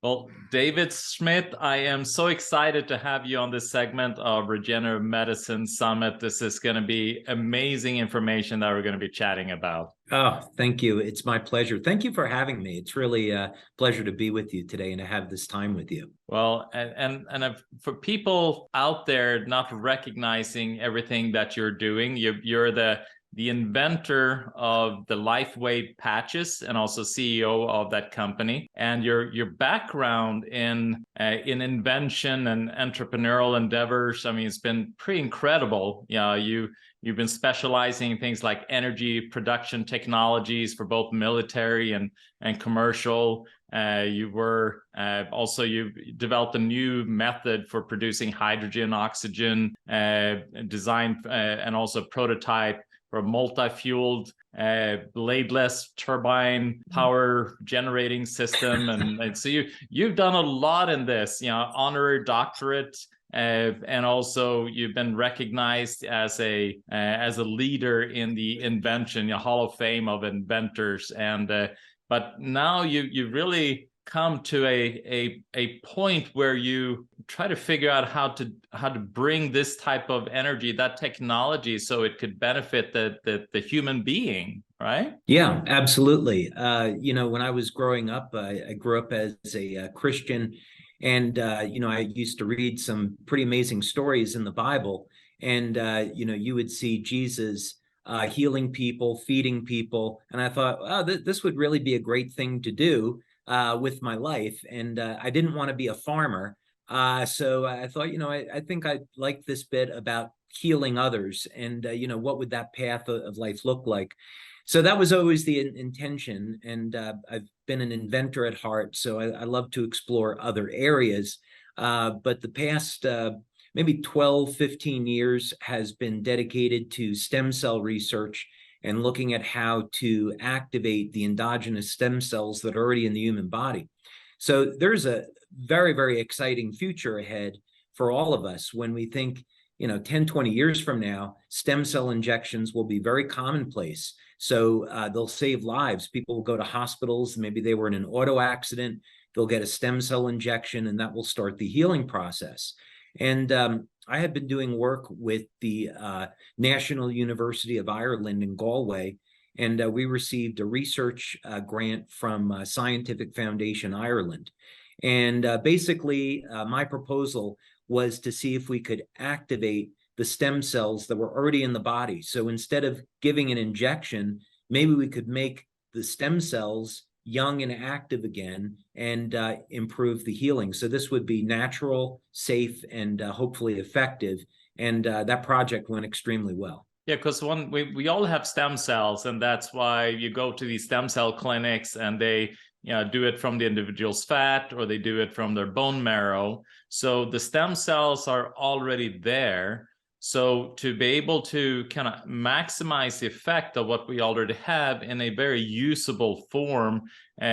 Well, David Schmidt, I am so excited to have you on this segment of Regenerative Medicine Summit. This is going to be amazing information that we're going to be chatting about. Oh, thank you. It's my pleasure. Thank you for having me. It's really a pleasure to be with you today and to have this time with you. Well, for people out there not recognizing everything that you're doing, you're the inventor of the LifeWave patches and also CEO of that company. And your background in invention and entrepreneurial endeavors, I mean, it's been pretty incredible. You've been specializing in things like energy production technologies for both military and commercial. You developed a new method for producing hydrogen, oxygen, design and also prototype for a multi-fueled bladeless turbine power generating system. And so you've done a lot in this, honorary doctorate, and also you've been recognized as a leader in the invention, Hall of Fame of inventors. But now you really come to a point where you try to figure out how to bring this type of energy, that technology, so it could benefit the human being, right? Yeah, absolutely. When I was growing up, I grew up as a Christian, and I used to read some pretty amazing stories in the Bible, and you would see Jesus healing people, feeding people, and I thought, oh, this would really be a great thing to do with my life. And I didn't want to be a farmer. So I thought, I think I like this bit about healing others, and, what would that path of life look like? So that was always the intention. And I've been an inventor at heart, so I love to explore other areas. But the past maybe 12, 15 years has been dedicated to stem cell research and looking at how to activate the endogenous stem cells that are already in the human body. So there's a very, very exciting future ahead for all of us when we think, 10, 20 years from now, stem cell injections will be very commonplace. So they'll save lives. People will go to hospitals, maybe they were in an auto accident, they'll get a stem cell injection, and that will start the healing process. And I have been doing work with the National University of Ireland in Galway, and we received a research grant from Scientific Foundation Ireland. And basically, my proposal was to see if we could activate the stem cells that were already in the body. So instead of giving an injection, maybe we could make the stem cells young and active again and improve the healing. So this would be natural, safe, and hopefully effective. And that project went extremely well. Yeah, because we all have stem cells, and that's why you go to these stem cell clinics and they do it from the individual's fat, or they do it from their bone marrow. So the stem cells are already there. So to be able to kind of maximize the effect of what we already have in a very usable form,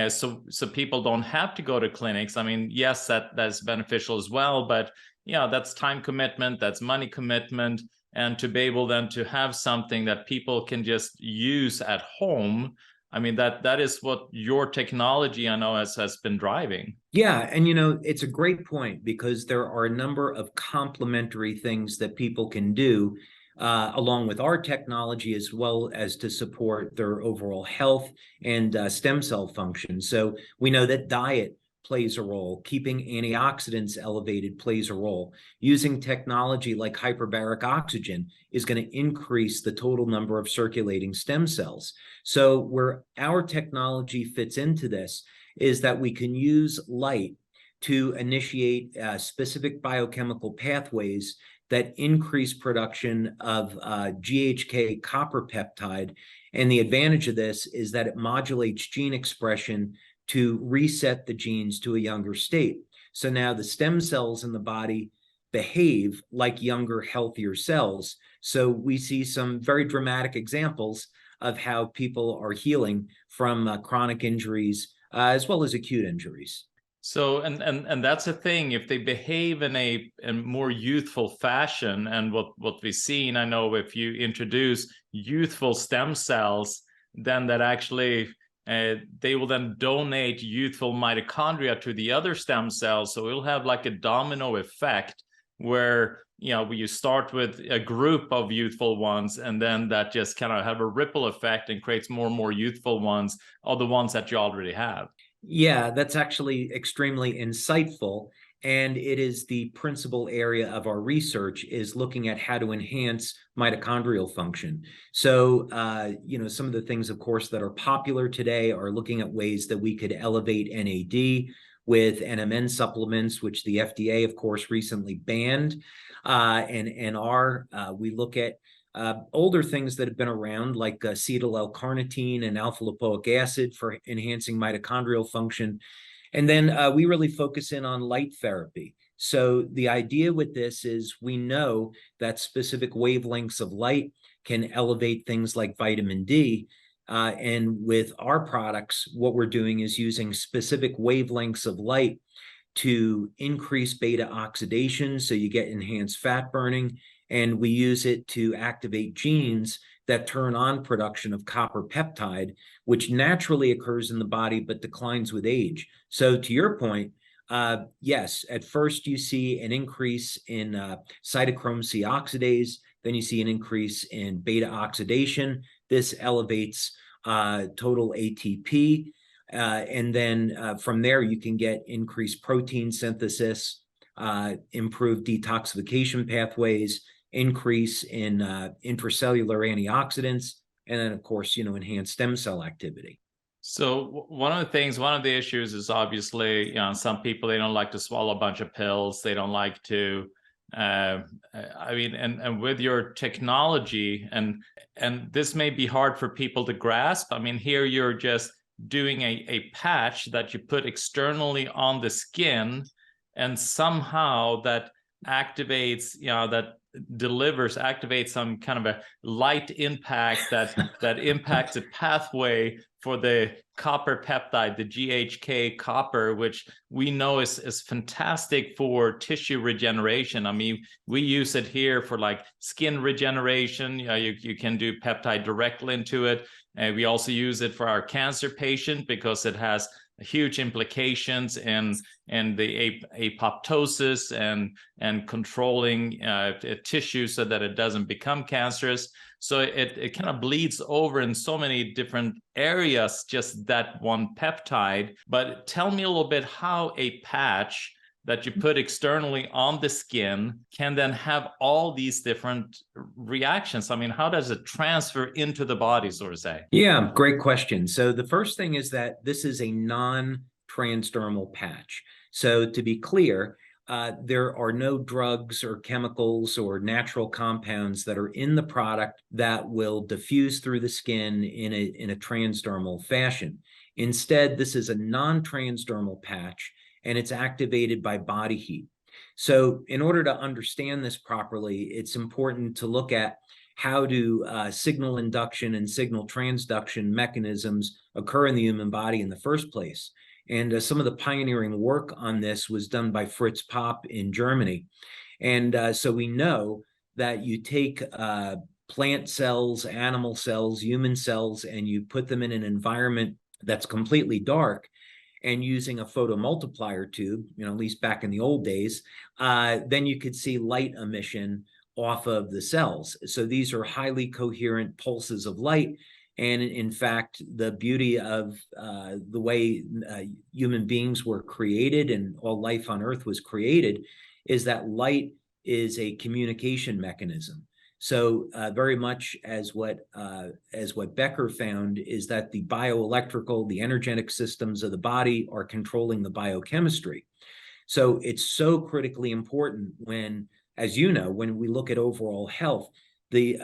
so people don't have to go to clinics. I mean, yes, that's beneficial as well, but that's time commitment, that's money commitment, and to be able then to have something that people can just use at home. I mean, that is what your technology, I know, has been driving. Yeah, and it's a great point, because there are a number of complementary things that people can do along with our technology, as well as to support their overall health and stem cell function. So we know that diet plays a role. Keeping antioxidants elevated plays a role. Using technology like hyperbaric oxygen is going to increase the total number of circulating stem cells. So where our technology fits into this is that we can use light to initiate specific biochemical pathways that increase production of GHK copper peptide. And the advantage of this is that it modulates gene expression to reset the genes to a younger state. So now the stem cells in the body behave like younger, healthier cells. So we see some very dramatic examples of how people are healing from chronic injuries as well as acute injuries. So, and that's the thing, if they behave in a more youthful fashion, and what we've seen, I know if you introduce youthful stem cells, then that actually they will then donate youthful mitochondria to the other stem cells. So it'll have like a domino effect where, you know, you start with a group of youthful ones, and then that just kind of have a ripple effect and creates more and more youthful ones of the ones that you already have. Yeah, that's actually extremely insightful. And it is the principal area of our research, is looking at how to enhance mitochondrial function. So, you know, some of the things, of course, that are popular today are looking at ways that we could elevate NAD with NMN supplements, which the FDA, of course, recently banned. We look at older things that have been around, like acetyl L-carnitine and alpha lipoic acid for enhancing mitochondrial function. And then we really focus in on light therapy. So the idea with this is, we know that specific wavelengths of light can elevate things like vitamin D. And with our products, what we're doing is using specific wavelengths of light to increase beta oxidation, so you get enhanced fat burning. And we use it to activate genes that turn on production of copper peptide, which naturally occurs in the body but declines with age. So to your point, yes, at first you see an increase in cytochrome C oxidase, then you see an increase in beta oxidation. This elevates total ATP. And then from there, you can get increased protein synthesis, improved detoxification pathways, increase in intracellular antioxidants, and then, of course, you know, enhanced stem cell activity. So one of the issues is obviously, you know, some people, they don't like to swallow a bunch of pills. They don't like to, I mean, and with your technology, and this may be hard for people to grasp. I mean, here you're just doing a patch that you put externally on the skin, and somehow that activates, you know, that activates some kind of a light impact that impacts a pathway for the copper peptide, the GHK copper, which we know is fantastic for tissue regeneration. I mean, we use it here for like skin regeneration. You know, you can do peptide directly into it. And we also use it for our cancer patient because it has huge implications in the apoptosis and controlling tissue so that it doesn't become cancerous. So it kind of bleeds over in so many different areas, just that one peptide. But tell me a little bit how a patch that you put externally on the skin can then have all these different reactions. I mean, how does it transfer into the body, so to say? Yeah, great question. So the first thing is that this is a non-transdermal patch. So to be clear, there are no drugs or chemicals or natural compounds that are in the product that will diffuse through the skin in a transdermal fashion. Instead, this is a non-transdermal patch, and it's activated by body heat. So in order to understand this properly, it's important to look at how do signal induction and signal transduction mechanisms occur in the human body in the first place. And some of the pioneering work on this was done by Fritz Popp in Germany. And so we know that you take plant cells, animal cells, human cells, and you put them in an environment that's completely dark, and using a photomultiplier tube, you know, at least back in the old days, then you could see light emission off of the cells. So these are highly coherent pulses of light. And in fact, the beauty of the way human beings were created and all life on Earth was created is that light is a communication mechanism. So very much as what Becker found is that the bioelectrical, the energetic systems of the body are controlling the biochemistry. So it's so critically important when, as you know, when we look at overall health, the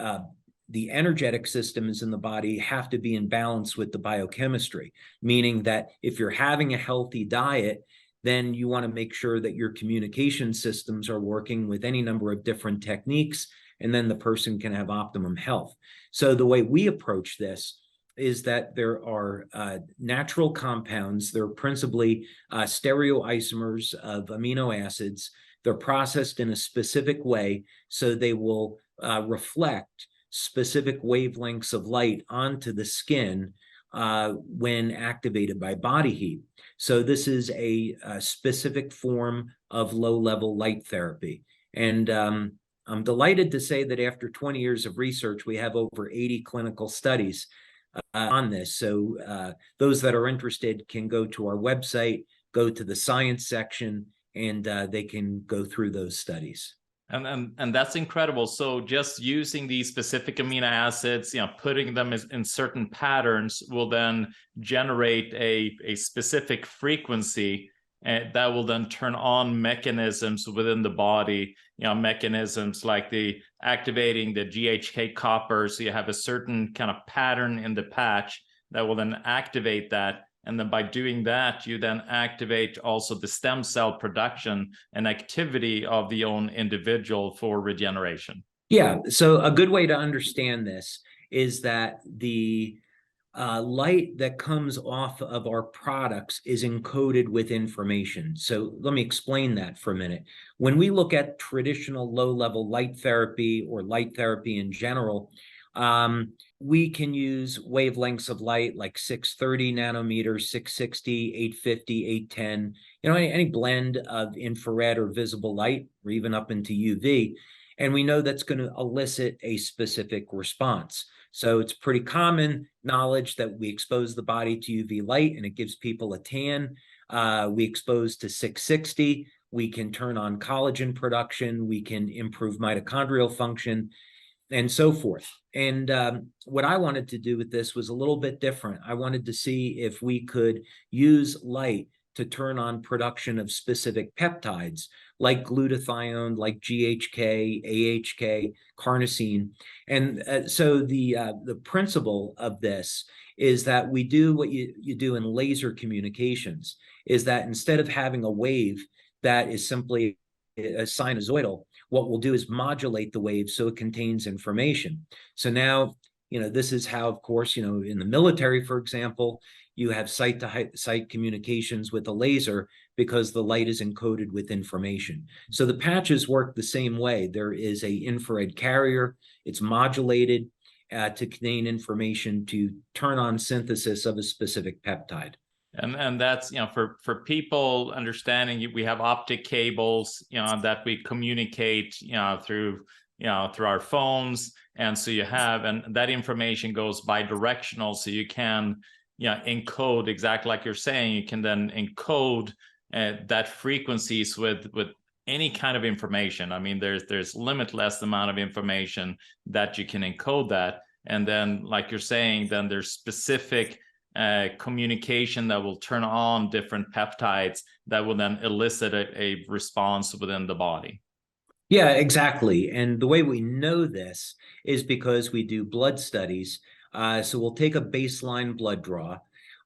energetic systems in the body have to be in balance with the biochemistry, meaning that if you're having a healthy diet, then you want to make sure that your communication systems are working with any number of different techniques, and then the person can have optimum health. So the way we approach this is that there are natural compounds. They're principally stereoisomers of amino acids. They're processed in a specific way so they will reflect specific wavelengths of light onto the skin when activated by body heat. So this is a specific form of low-level light therapy. And I'm delighted to say that after 20 years of research, we have over 80 clinical studies on this. So those that are interested can go to our website, go to the science section, and they can go through those studies. And that's incredible. So just using these specific amino acids, putting them in certain patterns will then generate a specific frequency that will then turn on mechanisms within the body, mechanisms like the activating the GHK copper. So you have a certain kind of pattern in the patch that will then activate that. And then by doing that, you then activate also the stem cell production and activity of the own individual for regeneration. Yeah, so a good way to understand this is that the light that comes off of our products is encoded with information. So let me explain that for a minute. When we look at traditional low-level light therapy or light therapy in general, we can use wavelengths of light like 630 nanometers, 660, 850, 810, any blend of infrared or visible light, or even up into UV. And we know that's going to elicit a specific response. So it's pretty common knowledge that we expose the body to UV light and it gives people a tan. We expose to 660, we can turn on collagen production, we can improve mitochondrial function, and so forth. And what I wanted to do with this was a little bit different. I wanted to see if we could use light to turn on production of specific peptides like glutathione, like GHK, AHK, carnosine. And so the principle of this is that we do what you do in laser communications, is that instead of having a wave that is simply a sinusoidal, what we'll do is modulate the wave so it contains information. So now, this is how, of course, in the military, for example, you have site-to-site communications with a laser because the light is encoded with information. So the patches work the same way. There is an infrared carrier. It's modulated to contain information to turn on synthesis of a specific peptide. And that's, for people understanding, we have optic cables, that we communicate, through our phones. And so and that information goes bi-directional. So you can, encode exactly like you're saying. You can then encode that frequencies with any kind of information. I mean, there's limitless amount of information that you can encode that. And then, like you're saying, then there's specific communication that will turn on different peptides that will then elicit a response within the body. Yeah, exactly. And the way we know this is because we do blood studies. So we'll take a baseline blood draw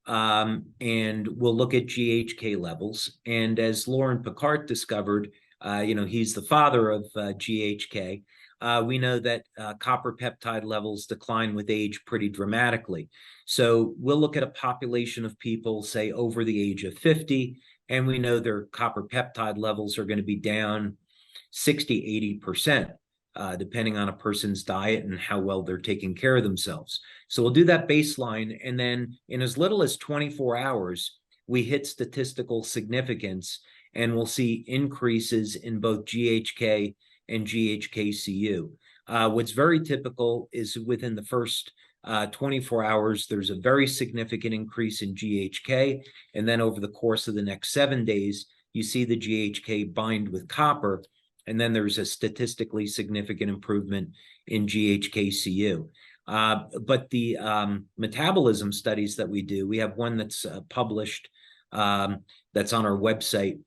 and we'll look at GHK levels. And as Laurent Picard discovered, he's the father of GHK. We know that copper peptide levels decline with age pretty dramatically. So we'll look at a population of people, say, over the age of 50, and we know their copper peptide levels are going to be down 60, 80%, depending on a person's diet and how well they're taking care of themselves. So we'll do that baseline, and then in as little as 24 hours, we hit statistical significance, and we'll see increases in both GHK and GHK-Cu. What's very typical is within the first 24 hours, there's a very significant increase in GHK, and then over the course of the next 7 days, you see the GHK bind with copper, and then there's a statistically significant improvement in GHK-Cu. But the metabolism studies that we do, we have one that's published that's on our website.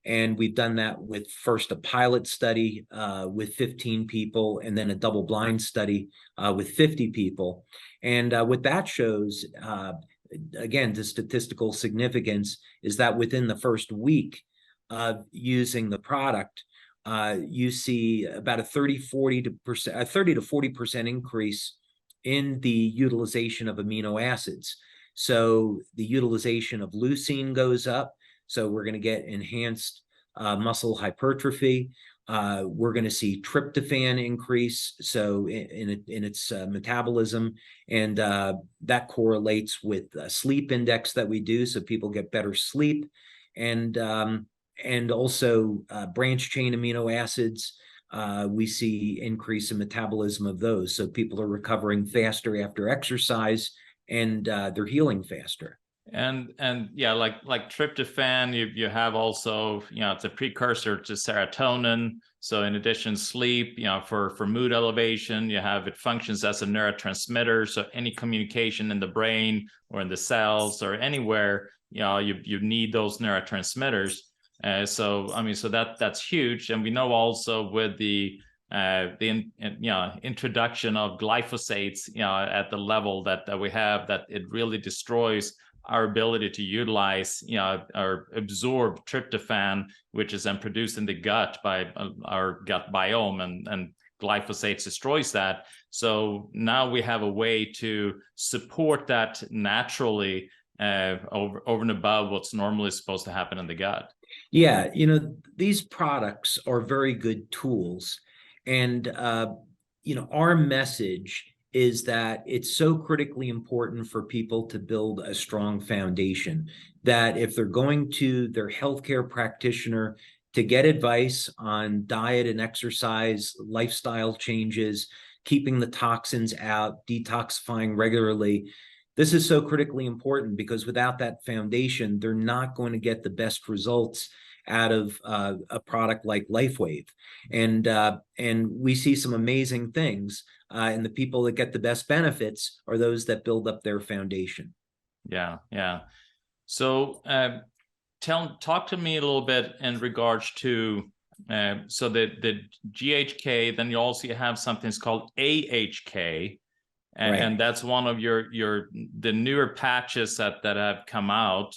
And we've done that with first a pilot study with 15 people and then a double-blind study with 50 people. And what that shows, again, the statistical significance is that within the first week of using the product, you see about a 30 to 40% increase in the utilization of amino acids. So the utilization of leucine goes up. So we're going to get enhanced muscle hypertrophy. We're going to see tryptophan increase, so in its metabolism, and that correlates with sleep index that we do, so people get better sleep, and also branch chain amino acids. We see increase in metabolism of those, so people are recovering faster after exercise, and they're healing faster. And yeah, like tryptophan, you have also, it's a precursor to serotonin. So in addition, sleep, for mood elevation, you have, it functions as a neurotransmitter. So any communication in the brain or in the cells or anywhere, you need those neurotransmitters. So I mean, so that's huge. And we know also with the introduction of glyphosates, at the level that we have, that it really destroys our ability to utilize, or absorb tryptophan, which is then produced in the gut by our gut biome, and glyphosate destroys that. So now we have a way to support that naturally, over and above what's normally supposed to happen in the gut. Yeah, these products are very good tools. And, our message is that it's so critically important for people to build a strong foundation, that if they're going to their healthcare practitioner to get advice on diet and exercise, lifestyle changes, keeping the toxins out, detoxifying regularly, this is so critically important, because without that foundation, they're not going to get the best results out of a product like LifeWave. And we see some amazing things, and the people that get the best benefits are those that build up their foundation. Yeah. So talk to me a little bit in regards to, so the GHK, then you also have something called AHK. And that's one of the newer patches that have come out.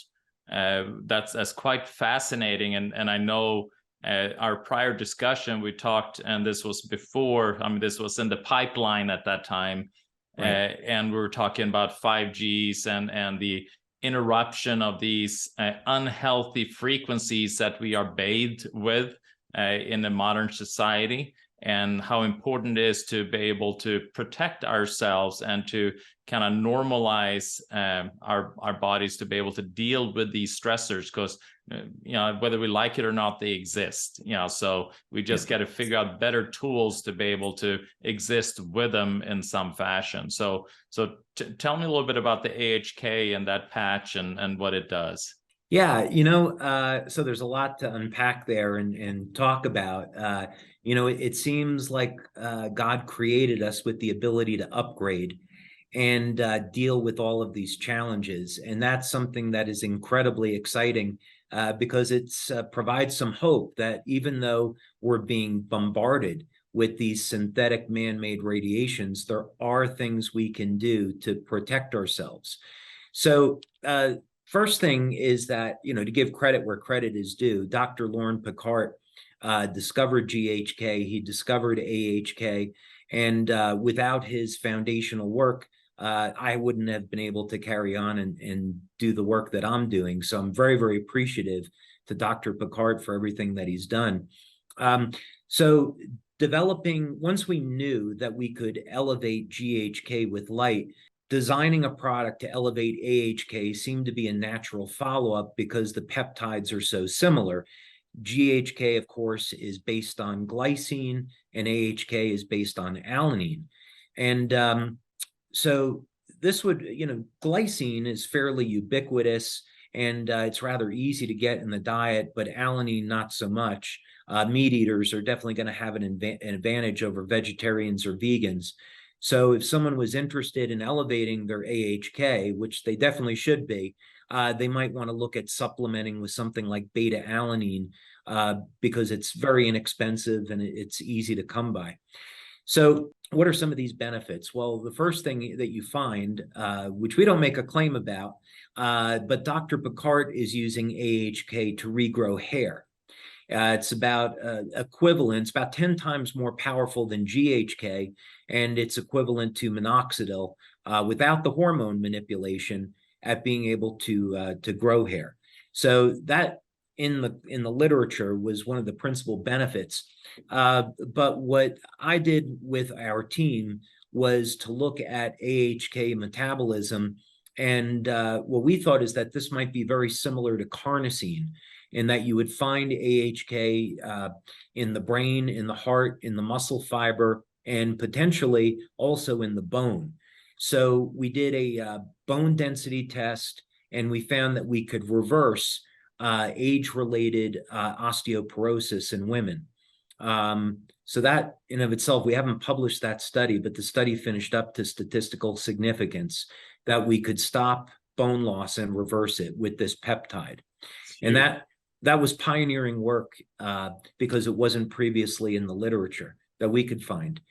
That's quite fascinating. And I know our prior discussion, we talked, and this was before, this was in the pipeline at that time. And we were talking about 5Gs and the interruption of these unhealthy frequencies that we are bathed with in the modern society, and how important it is to be able to protect ourselves and to kind of normalize our bodies to be able to deal with these stressors, because whether we like it or not, they exist. So we just got to figure out better tools to be able to exist with them in some fashion. So tell me a little bit about the AHK and that patch and what it does. Yeah, so there's a lot to unpack there and talk about. It seems like God created us with the ability to upgrade and deal with all of these challenges. And that's something that is incredibly exciting, because it provides some hope that even though we're being bombarded with these synthetic man-made radiations, there are things we can do to protect ourselves. So first thing is that, to give credit where credit is due, Dr. Loren Pickart discovered GHK, he discovered AHK, and without his foundational work, I wouldn't have been able to carry on and do the work that I'm doing. So I'm very, very appreciative to Dr. Pickart for everything that he's done. So once we knew that we could elevate GHK with light, designing a product to elevate AHK seemed to be a natural follow-up, because the peptides are so similar. GHK, of course, is based on glycine, and AHK is based on alanine. And so this would, glycine is fairly ubiquitous, and it's rather easy to get in the diet, but alanine, not so much. Meat eaters are definitely going to have an advantage over vegetarians or vegans. So if someone was interested in elevating their AHK, which they definitely should be, they might want to look at supplementing with something like beta-alanine, because it's very inexpensive and it's easy to come by. So what are some of these benefits? Well, the first thing that you find, which we don't make a claim about, but Dr. Pickart is using AHK to regrow hair. It's about equivalent, it's about 10 times more powerful than GHK, and it's equivalent to minoxidil without the hormone manipulation at being able to grow hair. So that in the literature was one of the principal benefits. But what I did with our team was to look at AHK metabolism, and what we thought is that this might be very similar to carnosine, in that you would find AHK in the brain, in the heart, in the muscle fiber, and potentially also in the bone. So we did a bone density test, and we found that we could reverse age-related osteoporosis in women. So that in of itself, we haven't published that study, but the study finished up to statistical significance that we could stop bone loss and reverse it with this peptide. And that was pioneering work because it wasn't previously in the literature that we could find.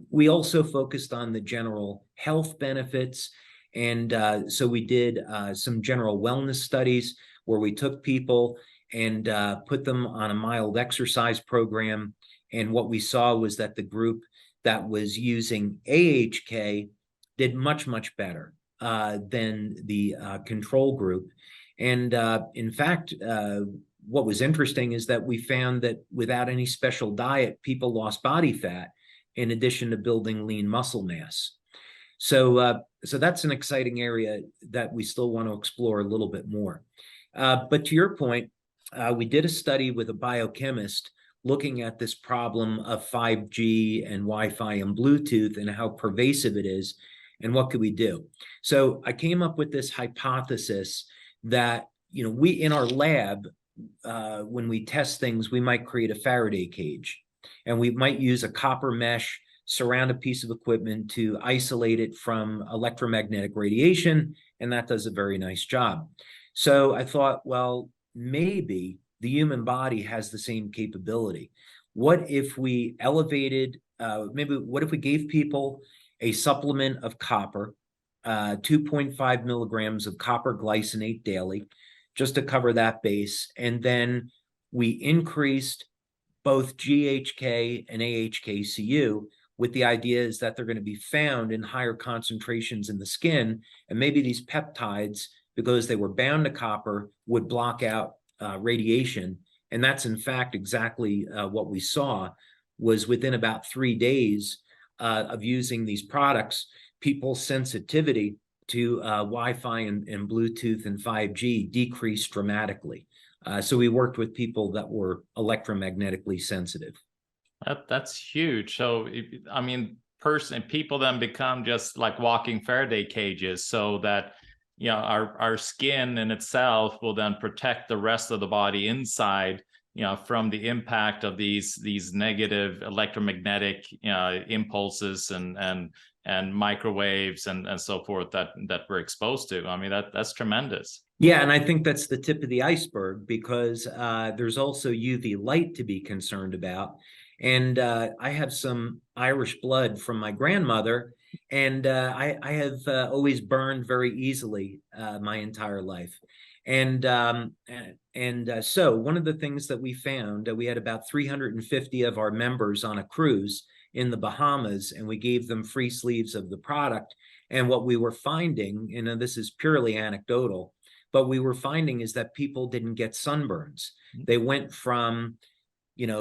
We also focused on the general health benefits. And so we did some general wellness studies where we took people and put them on a mild exercise program. And what we saw was that the group that was using AHK did much, much better than the control group. And in fact, what was interesting is that we found that without any special diet, people lost body fat in addition to building lean muscle mass. So that's an exciting area that we still want to explore a little bit more. But to your point, we did a study with a biochemist looking at this problem of 5G and Wi-Fi and Bluetooth and how pervasive it is and what could we do. So I came up with this hypothesis that, we in our lab, when we test things, we might create a Faraday cage, and we might use a copper mesh, surround a piece of equipment to isolate it from electromagnetic radiation, and that does a very nice job. So I thought, well, maybe the human body has the same capability. What if we elevated, what if we gave people a supplement of copper, 2.5 milligrams of copper glycinate daily, just to cover that base, and then we increased both GHK and AHK-CU, with the idea is that they're going to be found in higher concentrations in the skin, and maybe these peptides, because they were bound to copper, would block out radiation. And that's in fact exactly what we saw. Was within about 3 days of using these products, people's sensitivity to Wi-Fi and Bluetooth and 5G decreased dramatically. So we worked with people that were electromagnetically sensitive. That's huge. So, I mean, people then become just like walking Faraday cages, so that our skin in itself will then protect the rest of the body inside, from the impact of these negative electromagnetic impulses and microwaves and so forth that we're exposed to. I mean, that's tremendous. Yeah, and I think that's the tip of the iceberg, because there's also UV light to be concerned about. And I have some Irish blood from my grandmother, and I have always burned very easily my entire life. And so one of the things that we found, we had about 350 of our members on a cruise in the Bahamas, and we gave them free sleeves of the product. And what we were finding, this is purely anecdotal, but we were finding is that people didn't get sunburns. They went from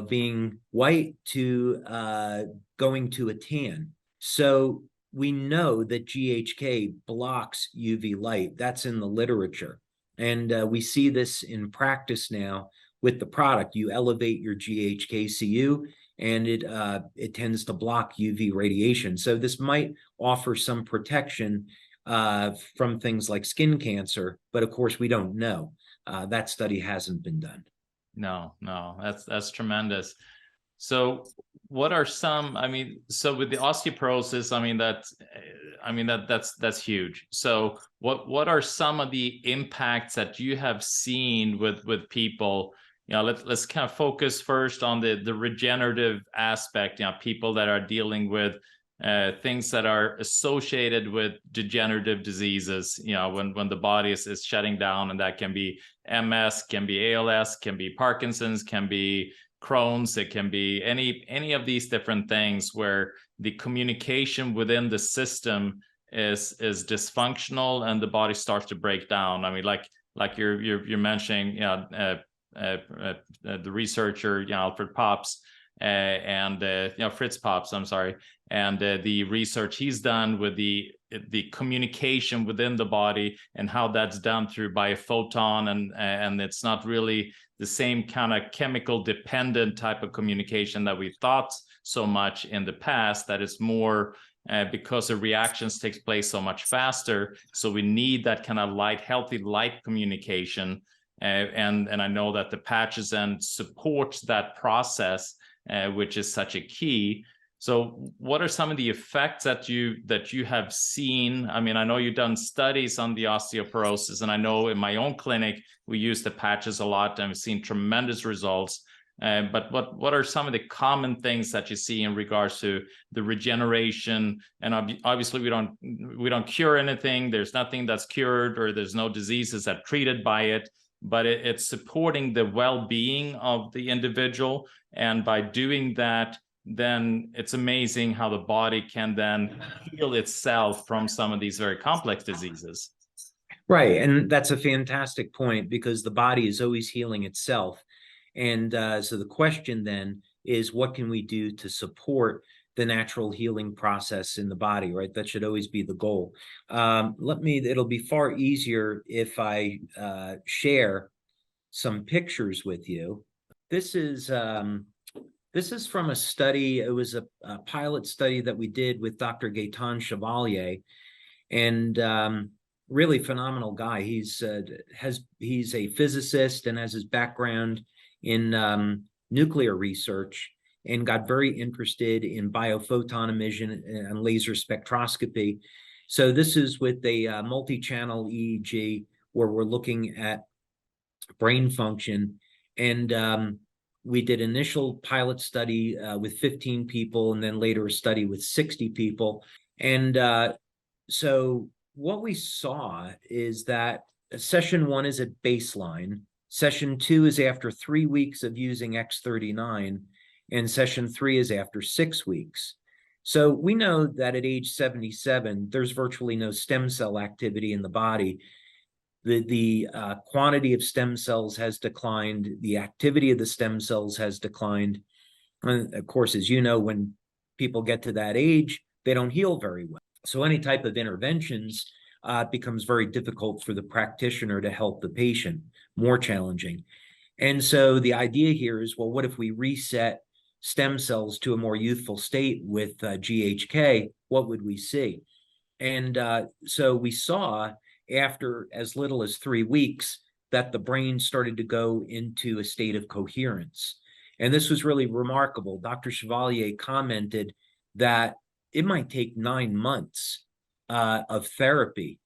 being white to going to a tan. So we know that GHK blocks UV light. That's in the literature. And we see this in practice now with the product. You elevate your GHK-Cu, and it tends to block UV radiation. So this might offer some protection from things like skin cancer, but of course we don't know. That study hasn't been done. No, that's tremendous. So what are some, so with the osteoporosis, that's huge. So what are some of the impacts that you have seen with people? Let's kind of focus first on the regenerative aspect, people that are dealing with things that are associated with degenerative diseases, when the body is shutting down, and that can be MS, can be ALS, can be Parkinson's, can be Crohn's, it can be any of these different things where the communication within the system is dysfunctional and the body starts to break down. I mean, like you're mentioning, the researcher, Alfred Pops, and Fritz Pops, I'm sorry, and the research he's done with the communication within the body and how that's done through biophoton, and it's not really the same kind of chemical dependent type of communication that we thought so much in the past, that is more because the reactions takes place so much faster. So we need that kind of healthy light communication. And I know that the patches and supports that process, which is such a key. So what are some of the effects that you have seen? I mean, I know you've done studies on the osteoporosis, and I know in my own clinic, we use the patches a lot and we've seen tremendous results. But what are some of the common things that you see in regards to the regeneration? And obviously we don't cure anything. There's nothing that's cured, or there's no diseases that are treated by it, but it's supporting the well-being of the individual. And by doing that, then it's amazing how the body can then heal itself from some of these very complex diseases. Right. And that's a fantastic point, because the body is always healing itself. And so the question then is, what can we do to support the natural healing process in the body, right? That should always be the goal. It'll be far easier if I share some pictures with you. This is from a study. It was a pilot study that we did with Dr. Gaetan Chevalier, and really phenomenal guy. He's a physicist and has his background in nuclear research, and got very interested in biophoton emission and laser spectroscopy. So this is with a multi-channel EEG, where we're looking at brain function. And we did initial pilot study with 15 people, and then later a study with 60 people. And so what we saw is that session 1 is at baseline. Session 2 is after 3 weeks of using X39, and session 3 is after 6 weeks. So we know that at age 77, there's virtually no stem cell activity in the body. The quantity of stem cells has declined. The activity of the stem cells has declined. And of course, as you know, when people get to that age, they don't heal very well. So any type of interventions becomes very difficult for the practitioner to help the patient, more challenging. And so the idea here is, well, what if we reset stem cells to a more youthful state with GHK? What would we see? And so we saw, after as little as 3 weeks, that the brain started to go into a state of coherence. And this was really remarkable. Dr. Chevalier commented that it might take 9 months of therapy,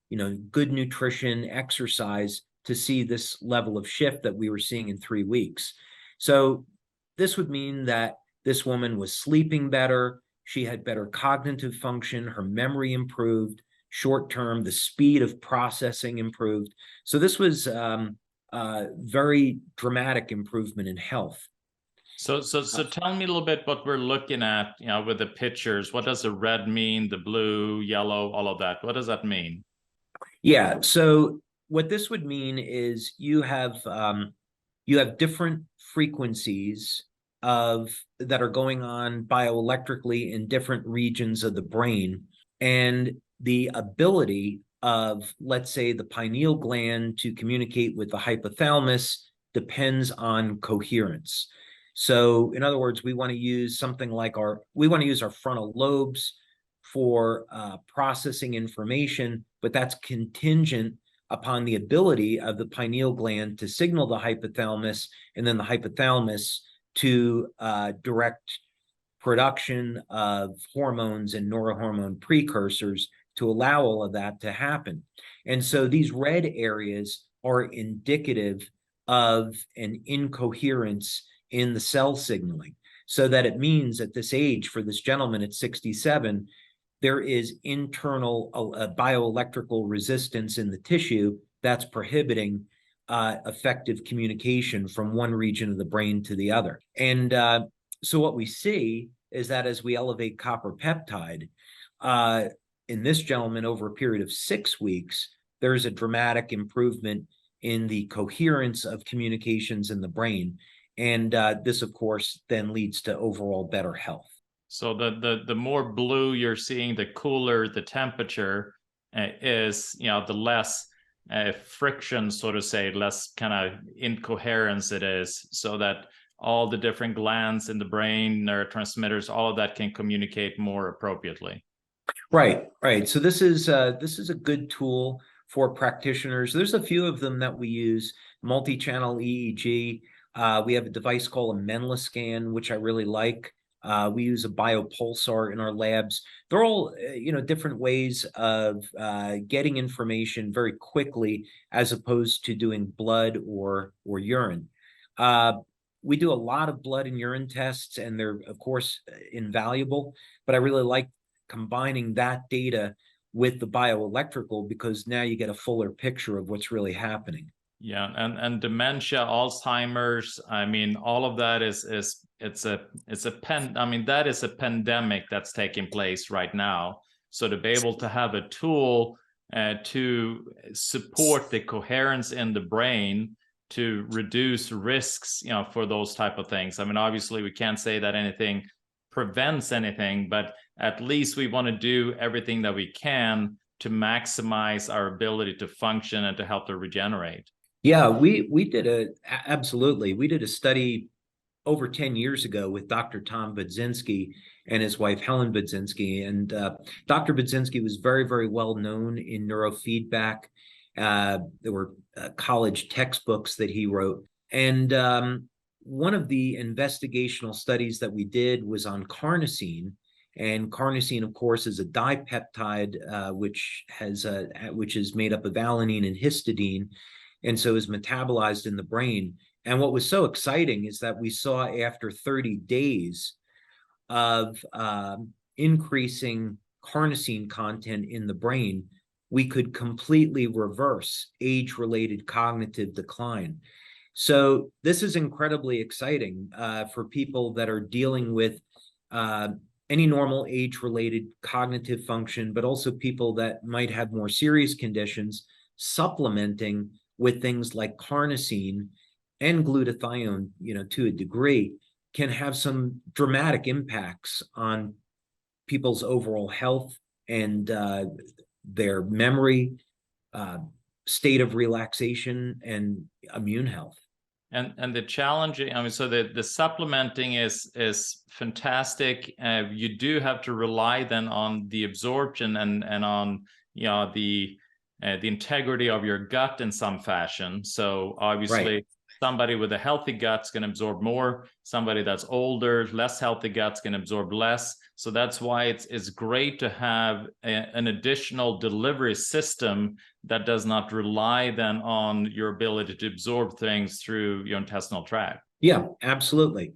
good nutrition, exercise, to see this level of shift that we were seeing in 3 weeks. So this would mean that this woman was sleeping better, she had better cognitive function, her memory improved, short term, the speed of processing improved. So this was very dramatic improvement in health. So tell me a little bit what we're looking at, with the pictures. What does the red mean, the blue, yellow, all of that? What does that mean? Yeah, so what this would mean is you have different frequencies that are going on bioelectrically in different regions of the brain, and the ability of, let's say, the pineal gland to communicate with the hypothalamus depends on coherence. So in other words, we want to use our frontal lobes for processing information, but that's contingent upon the ability of the pineal gland to signal the hypothalamus, and then the hypothalamus to direct production of hormones and neurohormone precursors to allow all of that to happen. And so these red areas are indicative of an incoherence in the cell signaling, so that it means at this age, for this gentleman at 67, there is internal bioelectrical resistance in the tissue that's prohibiting effective communication from one region of the brain to the other. And so what we see is that as we elevate copper peptide, in this gentleman over a period of 6 weeks, there's a dramatic improvement in the coherence of communications in the brain. And this, of course, then leads to overall better health. So the more blue you're seeing, the cooler the temperature is, the less friction, so to say, less kind of incoherence it is, so that all the different glands in the brain, neurotransmitters, all of that can communicate more appropriately. Right, right. So this is a good tool for practitioners. There's a few of them that we use. Multi-channel EEG. We have a device called a Menla-Scan, which I really like. We use a biopulsar in our labs. They're all, different ways of getting information very quickly, as opposed to doing blood or urine. We do a lot of blood and urine tests, and they're, of course, invaluable. But I really like combining that data with the bioelectrical, because now you get a fuller picture of what's really happening. Yeah, and dementia, Alzheimer's, I mean, all of that is that is a pandemic that's taking place right now. So to be able to have a tool to support the coherence in the brain to reduce risks, for those type of things. I mean, obviously we can't say that anything prevents anything, but at least we want to do everything that we can to maximize our ability to function and to help to regenerate. Yeah, we absolutely. We did a study over 10 years ago with Dr. Tom Budzinski and his wife, Helen Budzinski. And Dr. Budzinski was very, very well known in neurofeedback. There were college textbooks that he wrote. And one of the investigational studies that we did was on carnosine. And carnosine, of course, is a dipeptide, which is made up of alanine and histidine, and so is metabolized in the brain. And what was so exciting is that we saw, after 30 days of increasing carnosine content in the brain, we could completely reverse age-related cognitive decline. So this is incredibly exciting for people that are dealing with any normal age-related cognitive function, but also people that might have more serious conditions. Supplementing with things like carnosine and glutathione, to a degree, can have some dramatic impacts on people's overall health and their memory, state of relaxation, and immune health. And the challenging, I mean, so the supplementing is fantastic. You do have to rely then on the absorption and on the integrity of your gut in some fashion. So obviously, right, somebody with a healthy gut's going to absorb more. Somebody that's older, less healthy gut's going to absorb less. So that's why it's great to have an additional delivery system that does not rely then on your ability to absorb things through your intestinal tract. Yeah, absolutely.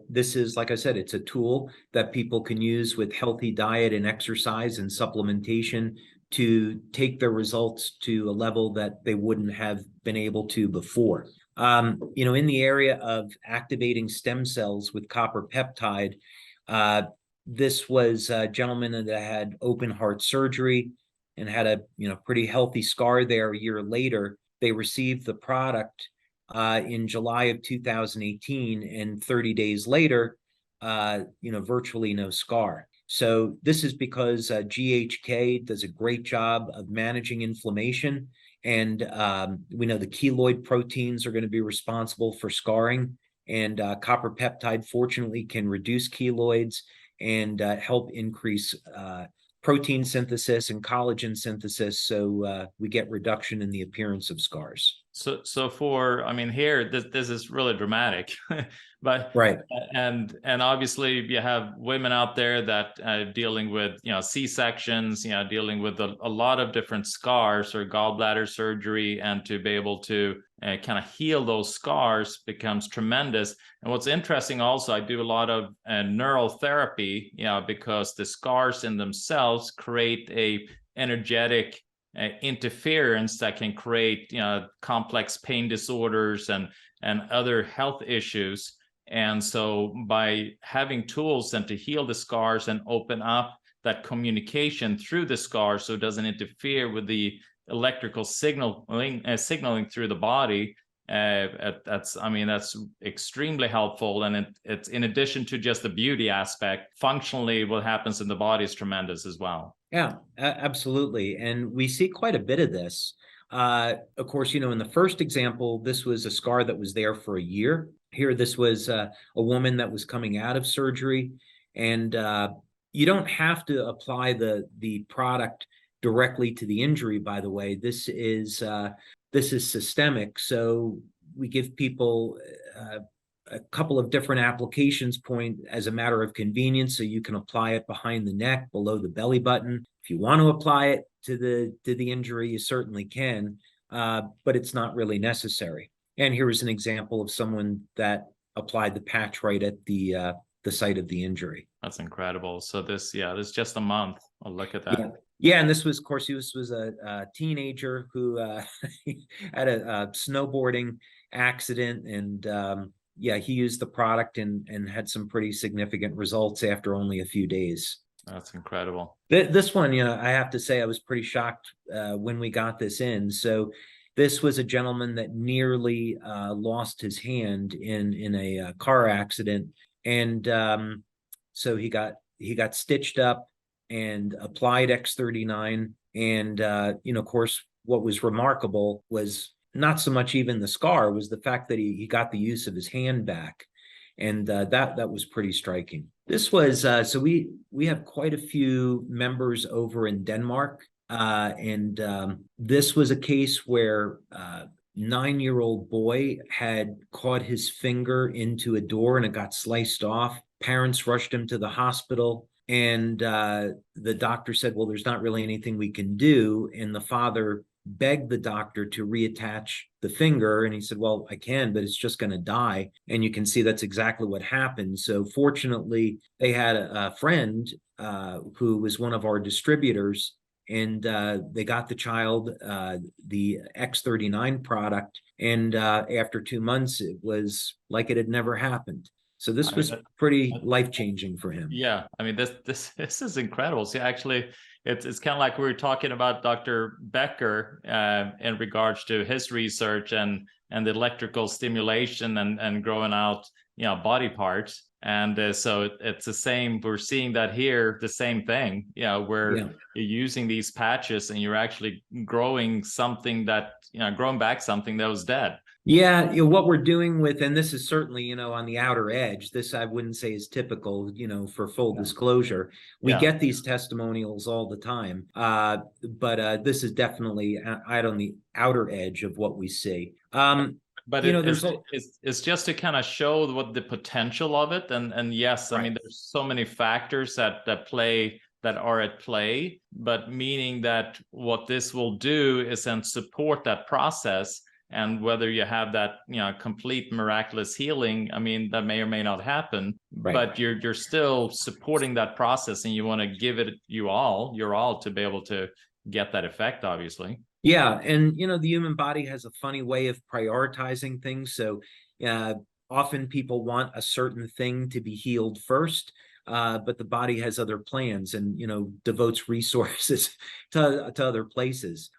This is, like I said, it's a tool that people can use with healthy diet and exercise and supplementation to take their results to a level that they wouldn't have been able to before. In the area of activating stem cells with copper peptide, this was a gentleman that had open heart surgery and had a pretty healthy scar there. A year later, they received the product in July of 2018, and 30 days later, virtually no scar. So this is because GHK does a great job of managing inflammation. And we know the keloid proteins are going to be responsible for scarring. And copper peptide, fortunately, can reduce keloids and help increase protein synthesis and collagen synthesis. So we get reduction in the appearance of scars. So here, this is really dramatic, but right. And obviously you have women out there that dealing with, C-sections, dealing with a lot of different scars or gallbladder surgery, and to be able to kind of heal those scars becomes tremendous. And what's interesting also, I do a lot of neural therapy, because the scars in themselves create a energetic interference that can create complex pain disorders and other health issues. And so by having tools and to heal the scars and open up that communication through the scars so it doesn't interfere with the electrical signaling through the body. That's extremely helpful, and it's in addition to just the beauty aspect, functionally what happens in the body is tremendous as well. Yeah, absolutely. And we see quite a bit of this. Of course, in the first example, this was a scar that was there for a year. Here, this was a woman that was coming out of surgery, and you don't have to apply the product directly to the injury. By the way, this is systemic, so we give people a couple of different applications point as a matter of convenience, so you can apply it behind the neck, below the belly button. If you want to apply it to the injury, you certainly can, but it's not really necessary. And here is an example of someone that applied the patch right at the site of the injury. That's incredible. So this is just a month. I'll look at that. Yeah, and this was, of course, this was a teenager who had a snowboarding accident, and he used the product and had some pretty significant results after only a few days. That's incredible. This one, I have to say, I was pretty shocked when we got this in. So this was a gentleman that nearly lost his hand in a car accident, and so he got stitched up and applied X39. And of course, what was remarkable was not so much even the scar, was the fact that he got the use of his hand back, and that was pretty striking. This was so we have quite a few members over in Denmark, and this was a case where 9-year-old boy had caught his finger into a door and it got sliced off. Parents rushed him to the hospital, and the doctor said, well, there's not really anything we can do. And the father begged the doctor to reattach the finger, and he said, well, I can, but it's just going to die. And you can see that's exactly what happened. So fortunately, they had a friend who was one of our distributors, and they got the child the X39 product, and after 2 months, it was like it had never happened. So this was pretty life-changing for him. Yeah, I mean, this is incredible. See, actually, it's kind of like we were talking about Dr. Becker in regards to his research and the electrical stimulation and growing out, body parts. And so it's the same. We're seeing that here, the same thing, where you're using these patches and you're actually growing something that, growing back something that was dead. Yeah, what we're doing with, and this is certainly, on the outer edge, this I wouldn't say is typical, for full disclosure. We get these testimonials all the time, but this is definitely out on the outer edge of what we see. But it's just to kind of show what the potential of it, and yes, I mean, there's so many factors that are at play, but meaning that what this will do is then support that process. And whether you have that, complete miraculous healing, I mean, that may or may not happen, but you're still supporting that process, and you want to give it your all to be able to get that effect, obviously. Yeah, and the human body has a funny way of prioritizing things. So often people want a certain thing to be healed first, but the body has other plans and devotes resources to other places.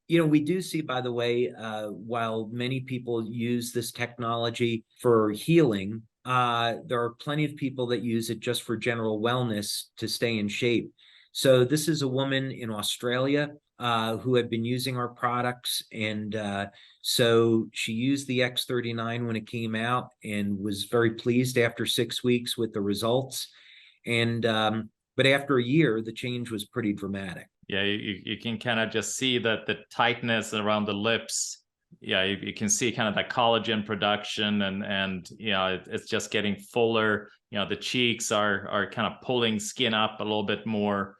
We do see, by the way, while many people use this technology for healing, there are plenty of people that use it just for general wellness to stay in shape. So this is a woman in Australia who had been using our products, and so she used the X39 when it came out and was very pleased after 6 weeks with the results. And but after a year, the change was pretty dramatic. Yeah, you can kind of just see that the tightness around the lips. Yeah, you can see kind of that collagen production, and it's just getting fuller. The cheeks are kind of pulling skin up a little bit more.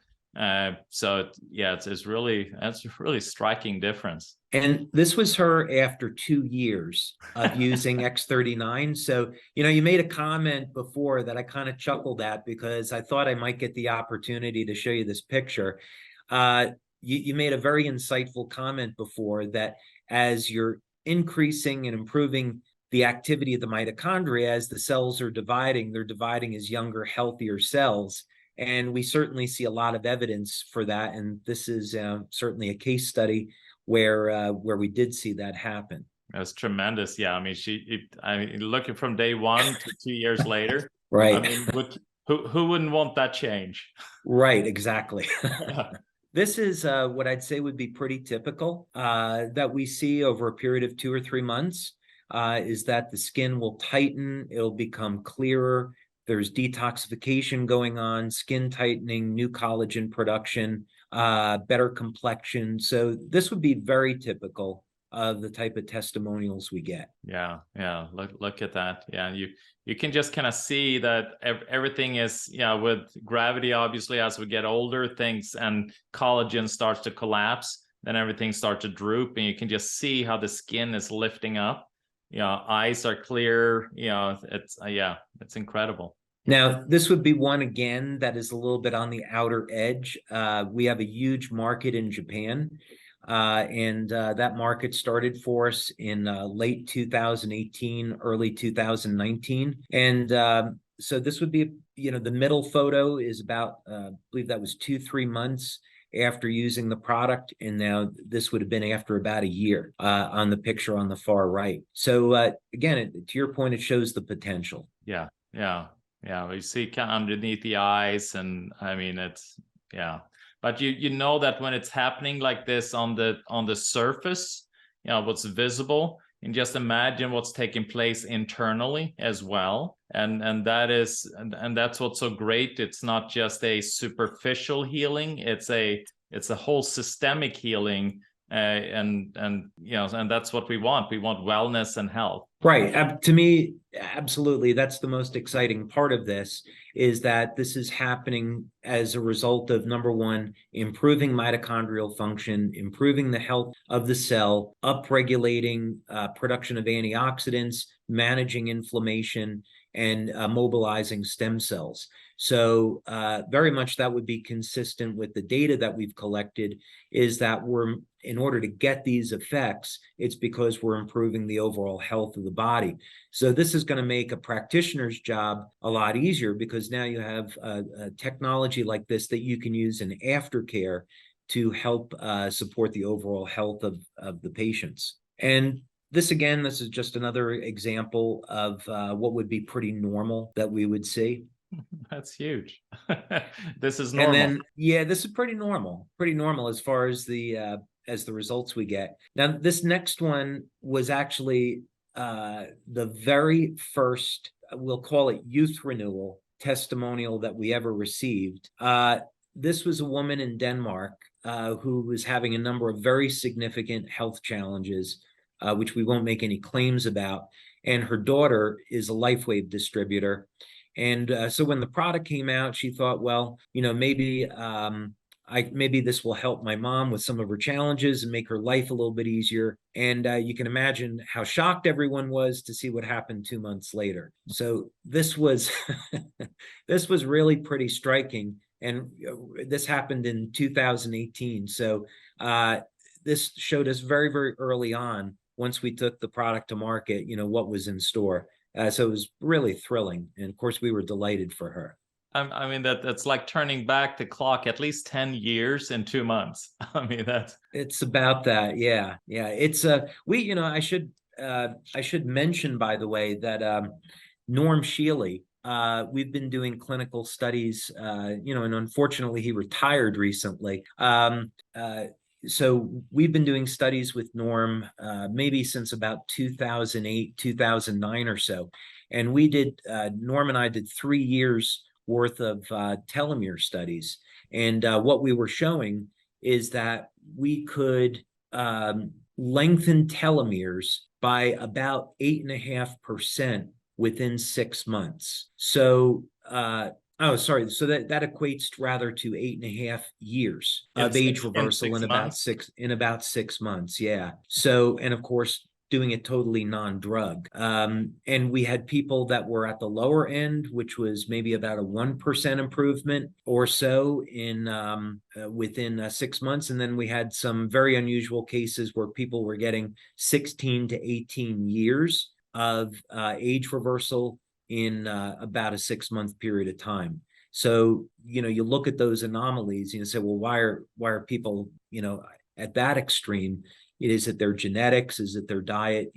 So that's a really striking difference. And this was her after 2 years of using X39. So, you made a comment before that I kind of chuckled at, because I thought I might get the opportunity to show you this picture. You made a very insightful comment before that as you're increasing and improving the activity of the mitochondria, as the cells are dividing, they're dividing as younger, healthier cells. And we certainly see a lot of evidence for that. And this is certainly a case study where we did see that happen. That's tremendous. Yeah, I mean, I mean, looking from day one to 2 years later, Right. I mean, who wouldn't want that change? Right, exactly. This is what I'd say would be pretty typical that we see over a period of 2 or 3 months, is that the skin will tighten, it'll become clearer, there's detoxification going on, skin tightening, new collagen production, better complexion. So this would be very typical of the type of testimonials we get. Yeah, yeah. Look at that. Yeah, you can just kind of see that everything is, yeah, with gravity, obviously, as we get older, things and collagen starts to collapse, then everything starts to droop, and you can just see how the skin is lifting up. You know, eyes are clear. You know, it's yeah, it's incredible. Now, this would be one again that is a little bit on the outer edge. We have a huge market in Japan, and that market started for us in late 2018, early 2019. And so this would be, the middle photo is about, I believe that was 2-3 months after using the product. And now this would have been after about a year on the picture on the far right. So again, to your point, it shows the potential. Yeah, yeah. Yeah, we see kind of underneath the eyes, and I mean it's yeah. But you know that when it's happening like this on the surface, you know what's visible, and just imagine what's taking place internally as well. And that is and that's what's so great. It's not just a superficial healing; it's a whole systemic healing. And you know, and that's what we want. We want wellness and health. Right. To me, absolutely. That's the most exciting part of this, is that this is happening as a result of, number one, improving mitochondrial function, improving the health of the cell, upregulating production of antioxidants, managing inflammation, and mobilizing stem cells. So very much that would be consistent with the data that we've collected, is that in order to get these effects, it's because we're improving the overall health of the body. So this is going to make a practitioner's job a lot easier, because now you have a technology like this that you can use in aftercare to help support the overall health of the patients. And this is just another example of what would be pretty normal that we would see. That's huge. This is normal. And then, yeah, this is pretty normal as far as the results we get. Now, this next one was actually the very first, we'll call it youth renewal testimonial that we ever received. This was a woman in Denmark who was having a number of very significant health challenges, which we won't make any claims about. And her daughter is a LifeWave distributor. And so when the product came out, she thought, well, maybe maybe this will help my mom with some of her challenges and make her life a little bit easier. And you can imagine how shocked everyone was to see what happened 2 months later. So this was this was really pretty striking. And this happened in 2018. So this showed us very, very early on, once we took the product to market, what was in store. So it was really thrilling. And of course, we were delighted for her. I mean, that's like turning back the clock at least 10 years in 2 months. I mean, it's about that. Yeah. Yeah. It's I should mention, by the way, that Norm Shealy, we've been doing clinical studies, and unfortunately he retired recently. So we've been doing studies with Norm maybe since about 2008, 2009 or so. And Norm and I did 3 years worth of telomere studies. And what we were showing is that we could lengthen telomeres by about 8.5% within 6 months. So oh, sorry. So that equates rather to 8.5 years of age reversal in about 6 months. Yeah. So, and of course, doing it totally non-drug. And we had people that were at the lower end, which was maybe about a 1% improvement or so within 6 months. And then we had some very unusual cases where people were getting 16 to 18 years of age reversal in about a 6-month period of time. So, you look at those anomalies and you say, well, why are people, at that extreme? Is it their genetics? Is it their diet?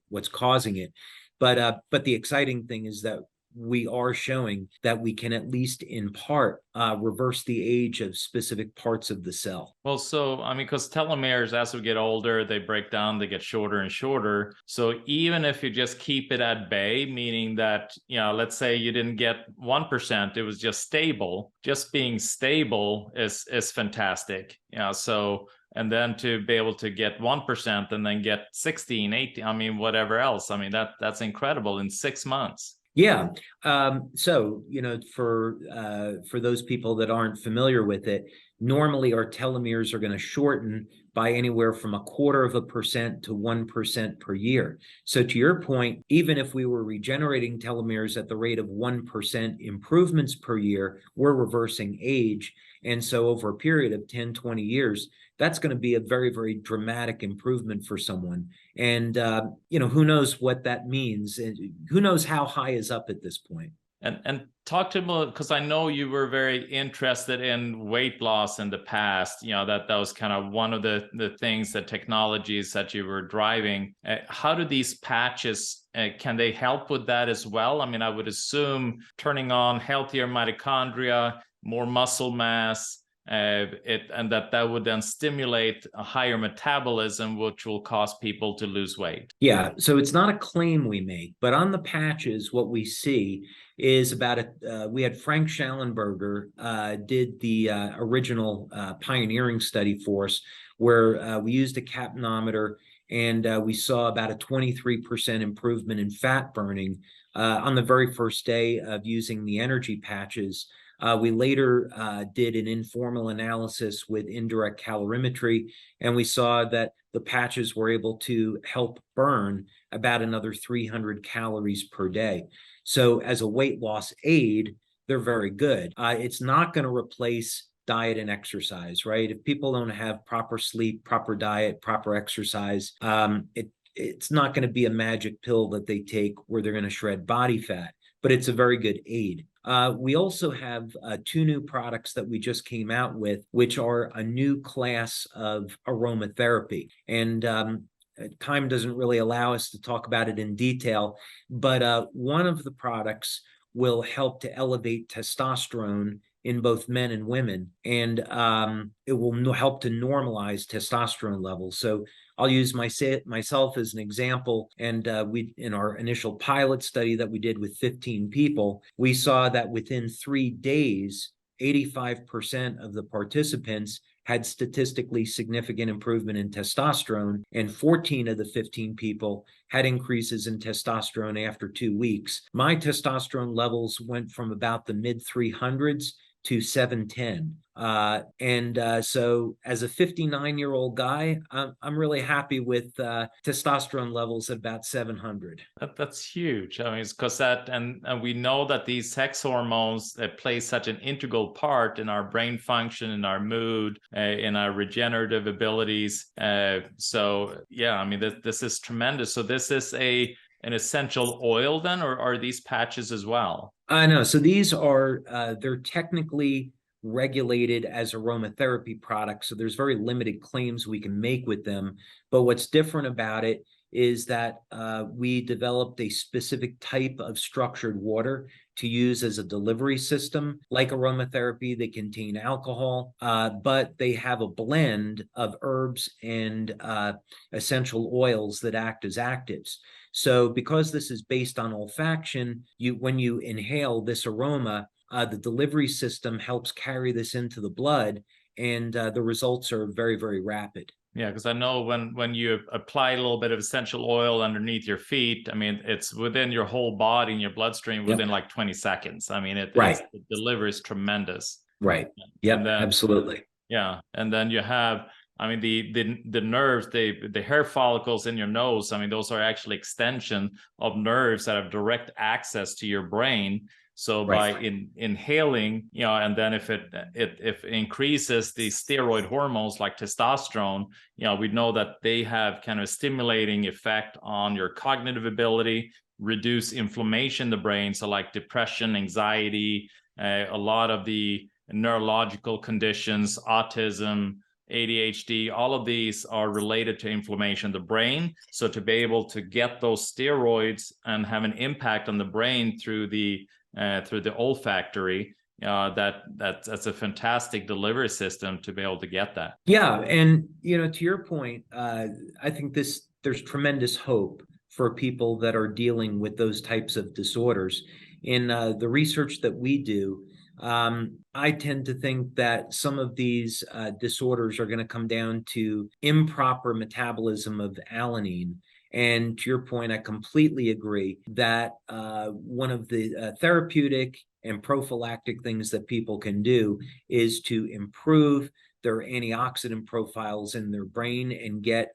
What's causing it? But the exciting thing is that we are showing that we can, at least in part, reverse the age of specific parts of the cell. Well, so, I mean, because telomeres, as we get older, they break down, they get shorter and shorter. So even if you just keep it at bay, meaning that, let's say you didn't get 1%, it was just stable, just being stable is fantastic. So, and then to be able to get 1% and then get 16, 18, I mean, whatever else, I mean, that's incredible in 6 months. Yeah. So, for those people that aren't familiar with it, normally our telomeres are going to shorten by anywhere from 0.25% to 1% per year. So to your point, even if we were regenerating telomeres at the rate of 1% improvements per year, we're reversing age. And so over a period of 10, 20 years, that's going to be a very, very dramatic improvement for someone. And, who knows what that means? And who knows how high is up at this point? And talk to me, because I know you were very interested in weight loss in the past. That was kind of one of the things, the technologies that you were driving. How do these patches, can they help with that as well? I mean, I would assume turning on healthier mitochondria, more muscle mass, and that would then stimulate a higher metabolism, which will cause people to lose weight. Yeah, so it's not a claim we make, but on the patches, what we see is we had Frank Schallenberger did the original pioneering study for us, where we used a capnometer, and we saw about a 23% improvement in fat burning on the very first day of using the energy patches. We later did an informal analysis with indirect calorimetry, and we saw that the patches were able to help burn about another 300 calories per day. So as a weight loss aid, they're very good. It's not going to replace diet and exercise, right? If people don't have proper sleep, proper diet, proper exercise, it's not going to be a magic pill that they take where they're going to shred body fat, but it's a very good aid. We also have 2 new products that we just came out with, which are a new class of aromatherapy. And time doesn't really allow us to talk about it in detail, but one of the products will help to elevate testosterone in both men and women, and it will help to normalize testosterone levels. So I'll use myself as an example. And we, in our initial pilot study that we did with 15 people, we saw that within 3 days, 85% of the participants had statistically significant improvement in testosterone, and 14 of the 15 people had increases in testosterone after 2 weeks. My testosterone levels went from about the mid 300s to 710. So as a 59-year-old guy, I'm really happy with testosterone levels at about 700. That's huge. I mean, it's because and we know that these sex hormones that play such an integral part in our brain function, in our mood, in our regenerative abilities. So yeah, I mean, this is tremendous. So this is an essential oil then, or are these patches as well? No, so these are, they're technically regulated as aromatherapy products. So there's very limited claims we can make with them. But what's different about it is that we developed a specific type of structured water to use as a delivery system. Like aromatherapy, they contain alcohol, but they have a blend of herbs and essential oils that act as actives. So because this is based on olfaction, when you inhale this aroma, the delivery system helps carry this into the blood, and the results are very, very rapid. Yeah, because I know when you apply a little bit of essential oil underneath your feet, I mean, it's within your whole body and your bloodstream within like 20 seconds. I mean, it delivers tremendous. Right. Yeah, absolutely. Yeah. And then you have, I mean, the nerves, the hair follicles in your nose, I mean, those are actually extension of nerves that have direct access to your brain. So by inhaling, and then if it increases the steroid hormones like testosterone, we know that they have kind of a stimulating effect on your cognitive ability, reduce inflammation in the brain. So like depression, anxiety, a lot of the neurological conditions, autism, ADHD, all of these are related to inflammation of the brain. So to be able to get those steroids and have an impact on the brain through the olfactory, that's a fantastic delivery system to be able to get that. Yeah, and to your point, I think there's tremendous hope for people that are dealing with those types of disorders. In the research that we do, I tend to think that some of these disorders are going to come down to improper metabolism of alanine. And to your point, I completely agree that one of the therapeutic and prophylactic things that people can do is to improve their antioxidant profiles in their brain and get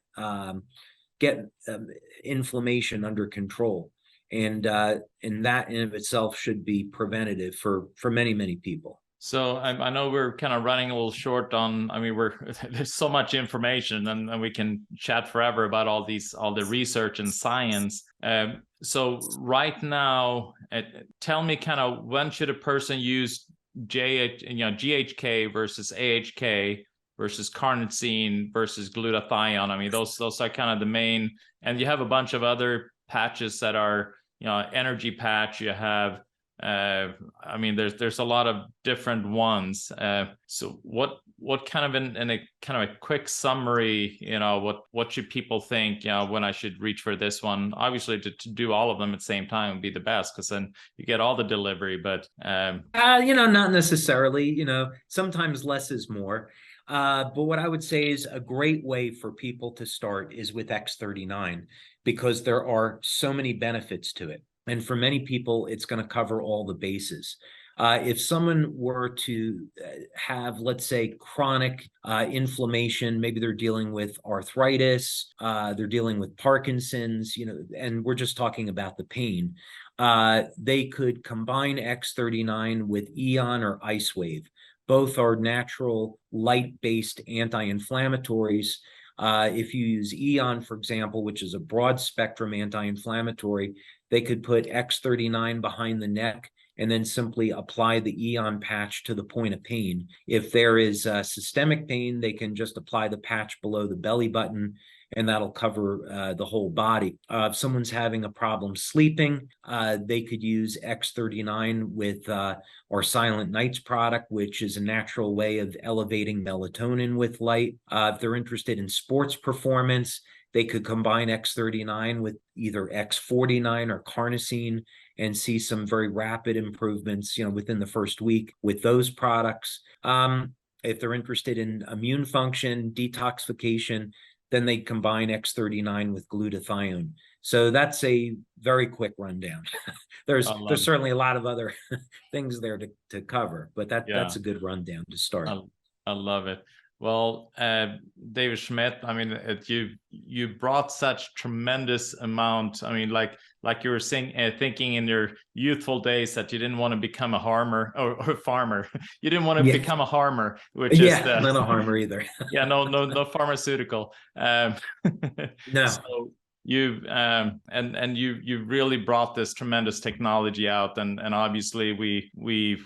inflammation under control. And that in of itself should be preventative for many people. So I know we're kind of running a little short on, I mean, there's so much information and we can chat forever about all the research and science. So right now, tell me kind of when should a person use GHK versus AHK versus carnosine versus glutathione? I mean, those are kind of the main, and you have a bunch of other patches that are, energy patch, you have, I mean, there's a lot of different ones. So what kind of in a kind of a quick summary, what should people think, when I should reach for this one? Obviously to do all of them at the same time would be the best, because then you get all the delivery, but not necessarily, sometimes less is more. But what I would say is a great way for people to start is with X39, because there are so many benefits to it. And for many people, it's going to cover all the bases. If someone were to have, let's say, chronic inflammation, maybe they're dealing with arthritis, they're dealing with Parkinson's, and we're just talking about the pain, they could combine X39 with Eon or IceWave. Both are natural light-based anti-inflammatories. If you use Eon, for example, which is a broad spectrum anti-inflammatory, they could put X39 behind the neck and then simply apply the Eon patch to the point of pain. If there is systemic pain, they can just apply the patch below the belly button, and that'll cover the whole body. If someone's having a problem sleeping, they could use X39 with our Silent Nights product, which is a natural way of elevating melatonin with light. If they're interested in sports performance, they could combine X39 with either X49 or carnosine and see some very rapid improvements, within the first week with those products. If they're interested in immune function, detoxification, then they combine X39 with glutathione. So that's a very quick rundown. There's certainly a lot of other things there to cover, but that's a good rundown to start. I love it. Well, David Schmidt, I mean, you brought such tremendous amount. I mean, like you were saying, thinking in your youthful days that you didn't want to become a farmer or a farmer. You didn't want to become a harmer, which is not a harmer either. no pharmaceutical. No. So you've and you really brought this tremendous technology out, and obviously we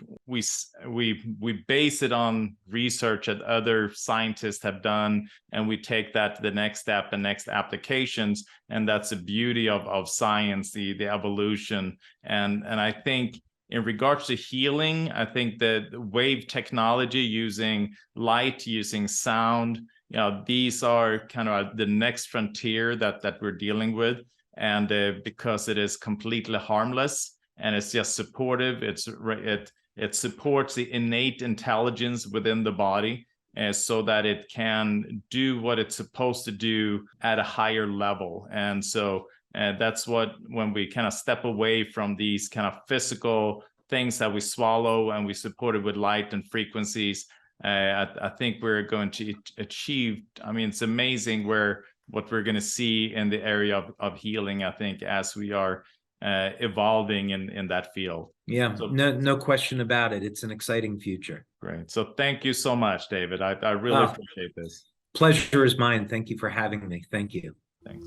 base it on research that other scientists have done, and we take that to the next step and next applications, and that's the beauty of science, the evolution. And I think in regards to healing, I think that wave technology, using light, using sound, these are kind of the next frontier that we're dealing with. And because it is completely harmless and it's just supportive, it supports the innate intelligence within the body, so that it can do what it's supposed to do at a higher level. And so that's when we kind of step away from these kind of physical things that we swallow and we support it with light and frequencies, I think we're going to achieve, I mean, it's amazing what we're going to see in the area of healing, I think, as we are evolving in that field. Yeah, so, no question about it. It's an exciting future. Great. So thank you so much, David. I really appreciate this. Pleasure is mine. Thank you for having me. Thank you. Thanks.